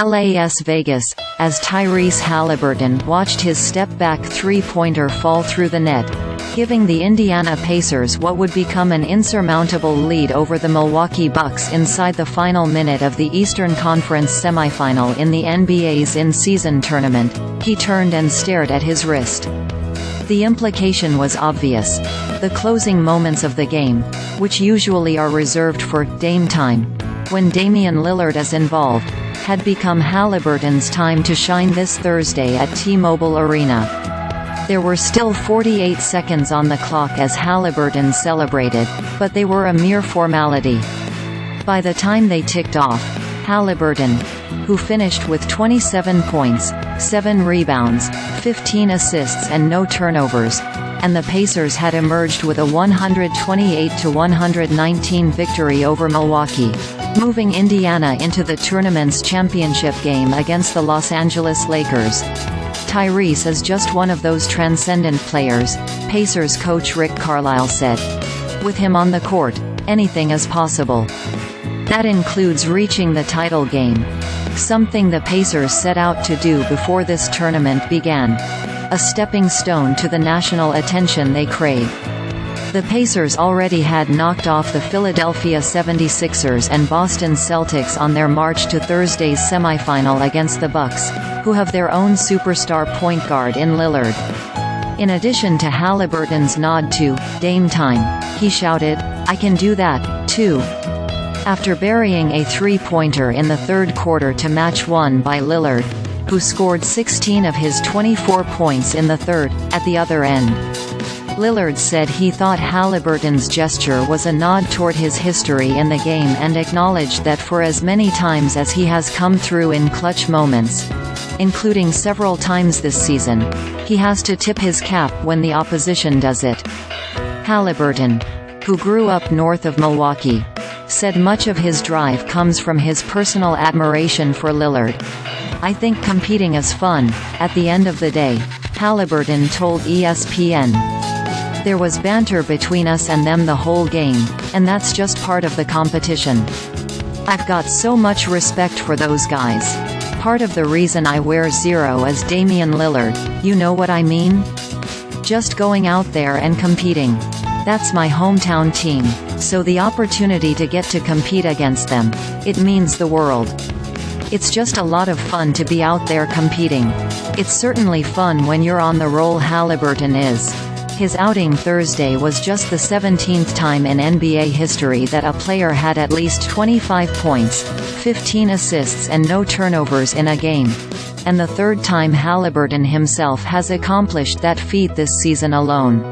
Las Vegas, as Tyrese Haliburton watched his step-back three-pointer fall through the net, giving the Indiana Pacers what would become an insurmountable lead over the Milwaukee Bucks inside the final minute of the Eastern Conference semifinal in the NBA's in-season tournament. He turned and stared at his wrist. The implication was obvious. The closing moments of the game, which usually are reserved for Dame time, when Damian Lillard is involved, had become Haliburton's time to shine this Thursday at T-Mobile Arena. There were still 48 seconds on the clock as Haliburton celebrated, but they were a mere formality. By the time they ticked off, Haliburton, who finished with 27 points, 7 rebounds, 15 assists and no turnovers, and the Pacers had emerged with a 128-119 victory over Milwaukee, moving Indiana into the tournament's championship game against the Los Angeles Lakers. Tyrese is just one of those transcendent players, Pacers coach Rick Carlisle said. With him on the court, anything is possible. That includes reaching the title game, something the Pacers set out to do before this tournament began, a stepping stone to the national attention they crave. The Pacers already had knocked off the Philadelphia 76ers and Boston Celtics on their march to Thursday's semifinal against the Bucks, who have their own superstar point guard in Lillard. In addition to Haliburton's nod to Dame time, he shouted, "I can do that, too," after burying a three-pointer in the third quarter to match one by Lillard, who scored 16 of his 24 points in the third. At the other end, Lillard said he thought Haliburton's gesture was a nod toward his history in the game and acknowledged that for as many times as he has come through in clutch moments, including several times this season, he has to tip his cap when the opposition does it. Haliburton, who grew up north of Milwaukee, said much of his drive comes from his personal admiration for Lillard. "I think competing is fun, at the end of the day," Haliburton told ESPN. "There was banter between us and them the whole game, and that's just part of the competition. I've got so much respect for those guys. Part of the reason I wear 0 is Damian Lillard, you know what I mean? Just going out there and competing. That's my hometown team, so the opportunity to get to compete against them, it means the world. It's just a lot of fun to be out there competing. It's certainly fun when you're on the roll Haliburton is." His outing Thursday was just the 17th time in NBA history that a player had at least 25 points, 15 assists and no turnovers in a game, and the third time Haliburton himself has accomplished that feat this season alone.